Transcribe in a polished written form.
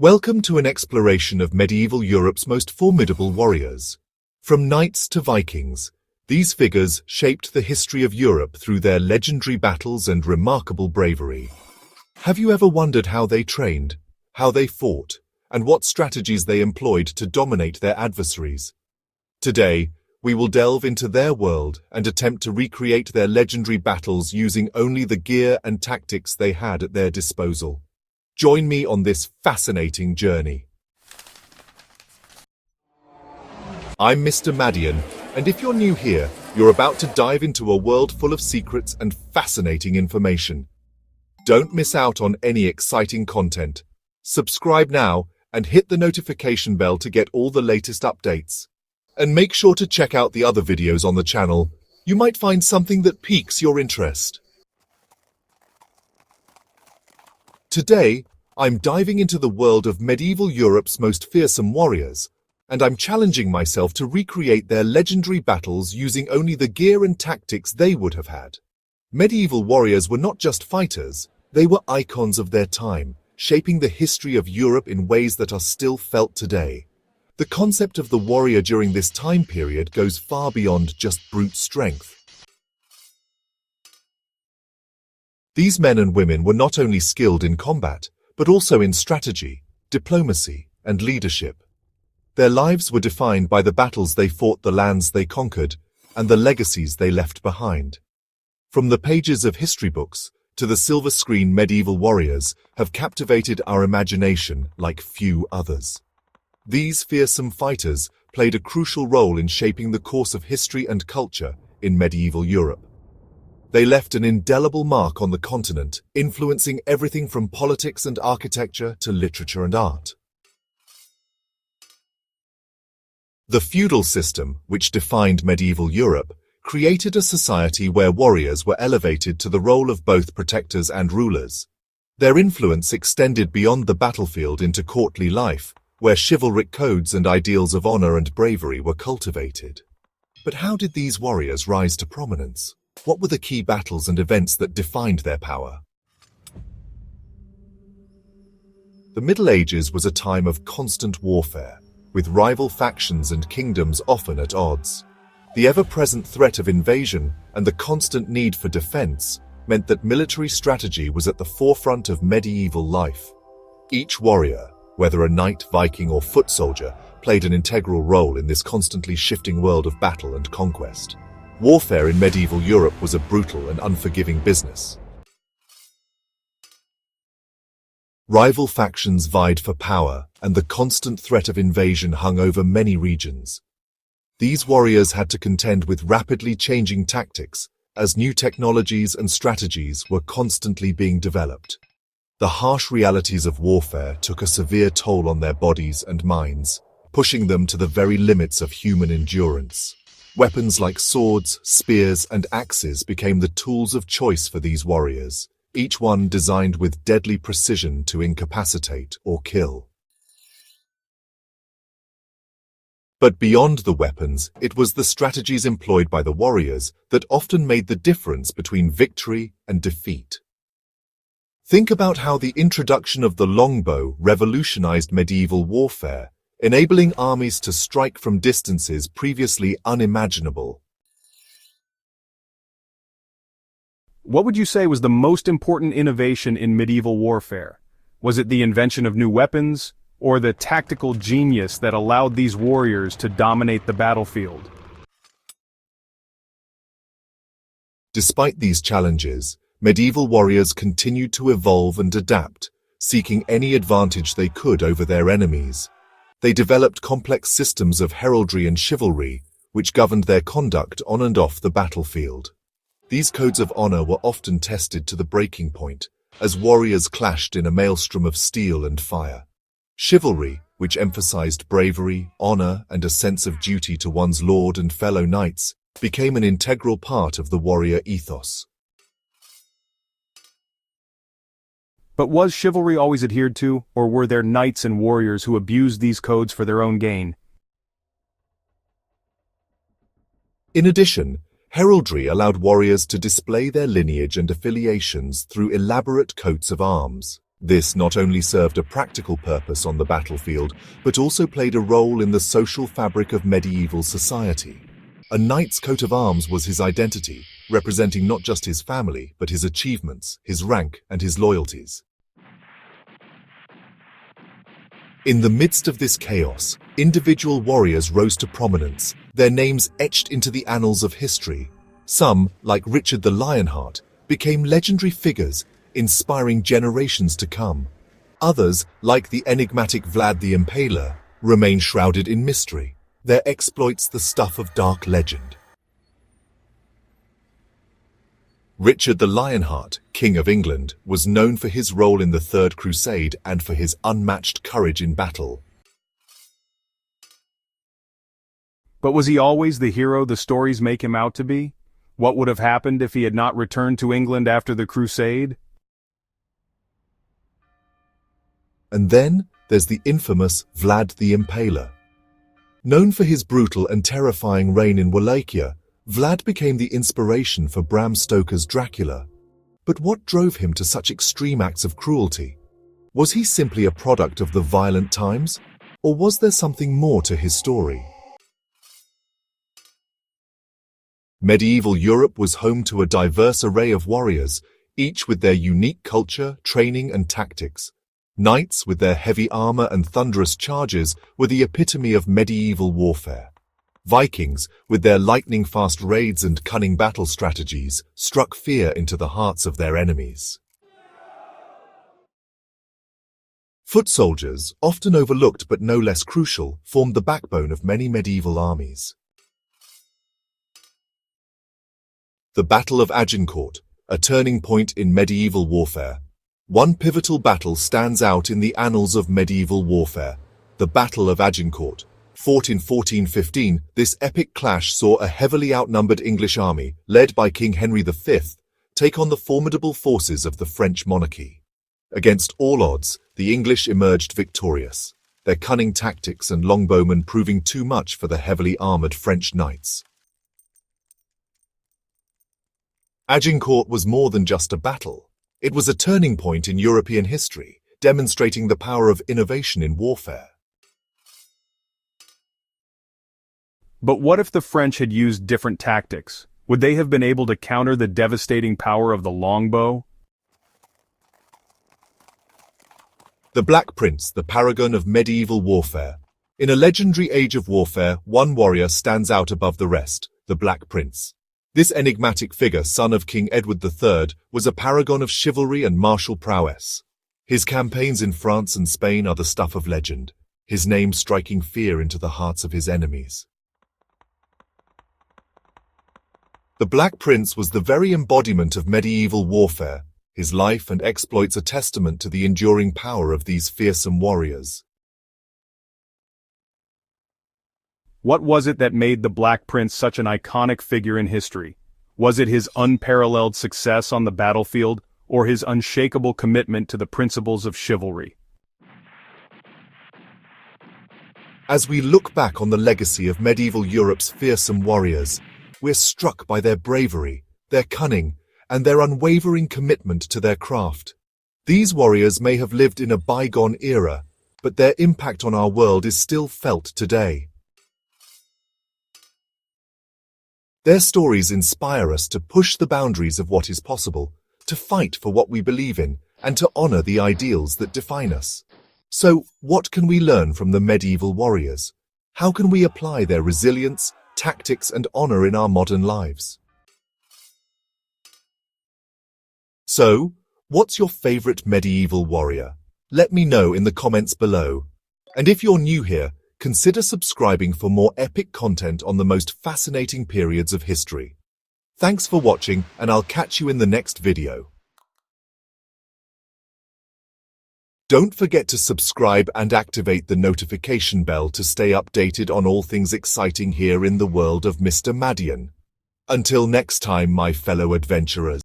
Welcome to an exploration of medieval Europe's most formidable warriors. From knights to Vikings, these figures shaped the history of Europe through their legendary battles and remarkable bravery. Have you ever wondered how they trained, how they fought, and what strategies they employed to dominate their adversaries? Today, we will delve into their world and attempt to recreate their legendary battles using only the gear and tactics they had at their disposal. Join me on this fascinating journey. I'm Mr. Madian, and if you're new here, you're about to dive into a world full of secrets and fascinating information. Don't miss out on any exciting content. Subscribe now and hit the notification bell to get all the latest updates. And make sure to check out the other videos on the channel. You might find something that piques your interest. Today, I'm diving into the world of medieval Europe's most fearsome warriors, and I'm challenging myself to recreate their legendary battles using only the gear and tactics they would have had. Medieval warriors were not just fighters, they were icons of their time, shaping the history of Europe in ways that are still felt today. The concept of the warrior during this time period goes far beyond just brute strength. These men and women were not only skilled in combat, but also in strategy, diplomacy, and leadership. Their lives were defined by the battles they fought, the lands they conquered, and the legacies they left behind. From the pages of history books to the silver screen, medieval warriors have captivated our imagination like few others. These fearsome fighters played a crucial role in shaping the course of history and culture in medieval Europe. They left an indelible mark on the continent, influencing everything from politics and architecture to literature and art. The feudal system, which defined medieval Europe, created a society where warriors were elevated to the role of both protectors and rulers. Their influence extended beyond the battlefield into courtly life, where chivalric codes and ideals of honor and bravery were cultivated. But how did these warriors rise to prominence? What were the key battles and events that defined their power? The Middle Ages was a time of constant warfare, with rival factions and kingdoms often at odds. The ever-present threat of invasion and the constant need for defense meant that military strategy was at the forefront of medieval life. Each warrior, whether a knight, Viking, or foot soldier, played an integral role in this constantly shifting world of battle and conquest. Warfare in medieval Europe was a brutal and unforgiving business. Rival factions vied for power, and the constant threat of invasion hung over many regions. These warriors had to contend with rapidly changing tactics, as new technologies and strategies were constantly being developed. The harsh realities of warfare took a severe toll on their bodies and minds, pushing them to the very limits of human endurance. Weapons like swords, spears, and axes became the tools of choice for these warriors, each one designed with deadly precision to incapacitate or kill. But beyond the weapons, it was the strategies employed by the warriors that often made the difference between victory and defeat. Think about how the introduction of the longbow revolutionized medieval warfare, enabling armies to strike from distances previously unimaginable. What would you say was the most important innovation in medieval warfare? Was it the invention of new weapons, or the tactical genius that allowed these warriors to dominate the battlefield? Despite these challenges, medieval warriors continued to evolve and adapt, seeking any advantage they could over their enemies. They developed complex systems of heraldry and chivalry, which governed their conduct on and off the battlefield. These codes of honor were often tested to the breaking point, as warriors clashed in a maelstrom of steel and fire. Chivalry, which emphasized bravery, honor, and a sense of duty to one's lord and fellow knights, became an integral part of the warrior ethos. But was chivalry always adhered to, or were there knights and warriors who abused these codes for their own gain? In addition, heraldry allowed warriors to display their lineage and affiliations through elaborate coats of arms. This not only served a practical purpose on the battlefield, but also played a role in the social fabric of medieval society. A knight's coat of arms was his identity, representing not just his family, but his achievements, his rank, and his loyalties. In the midst of this chaos, individual warriors rose to prominence, their names etched into the annals of history. Some, like Richard the Lionheart, became legendary figures, inspiring generations to come. Others, like the enigmatic Vlad the Impaler, remain shrouded in mystery, their exploits the stuff of dark legend. Richard the Lionheart, King of England, was known for his role in the Third Crusade and for his unmatched courage in battle. But was he always the hero the stories make him out to be? What would have happened if he had not returned to England after the Crusade? And then there's the infamous Vlad the Impaler. Known for his brutal and terrifying reign in Wallachia, Vlad became the inspiration for Bram Stoker's Dracula. But what drove him to such extreme acts of cruelty? Was he simply a product of the violent times? Or was there something more to his story? Medieval Europe was home to a diverse array of warriors, each with their unique culture, training, and tactics. Knights, with their heavy armor and thunderous charges, were the epitome of medieval warfare. Vikings, with their lightning-fast raids and cunning battle strategies, struck fear into the hearts of their enemies. Foot soldiers, often overlooked but no less crucial, formed the backbone of many medieval armies. The Battle of Agincourt, a turning point in medieval warfare. One pivotal battle stands out in the annals of medieval warfare, the Battle of Agincourt. Fought in 1415, this epic clash saw a heavily outnumbered English army, led by King Henry V, take on the formidable forces of the French monarchy. Against all odds, the English emerged victorious, their cunning tactics and longbowmen proving too much for the heavily armored French knights. Agincourt was more than just a battle. It was a turning point in European history, demonstrating the power of innovation in warfare. But what if the French had used different tactics? Would they have been able to counter the devastating power of the longbow? The Black Prince, the paragon of medieval warfare. In a legendary age of warfare, one warrior stands out above the rest, the Black Prince. This enigmatic figure, son of King Edward III, was a paragon of chivalry and martial prowess. His campaigns in France and Spain are the stuff of legend, his name striking fear into the hearts of his enemies. The Black Prince was the very embodiment of medieval warfare. His life and exploits are testament to the enduring power of these fearsome warriors. What was it that made the Black Prince such an iconic figure in history? Was it his unparalleled success on the battlefield, or his unshakable commitment to the principles of chivalry? As we look back on the legacy of medieval Europe's fearsome warriors, we're struck by their bravery, their cunning, and their unwavering commitment to their craft. These warriors may have lived in a bygone era, but their impact on our world is still felt today. Their stories inspire us to push the boundaries of what is possible, to fight for what we believe in, and to honor the ideals that define us. So, what can we learn from the medieval warriors? How can we apply their resilience, tactics, and honor in our modern lives? So, what's your favorite medieval warrior? Let me know in the comments below. And if you're new here, consider subscribing for more epic content on the most fascinating periods of history. Thanks for watching, and I'll catch you in the next video. Don't forget to subscribe and activate the notification bell to stay updated on all things exciting here in the world of Mr. Madian. Until next time, my fellow adventurers.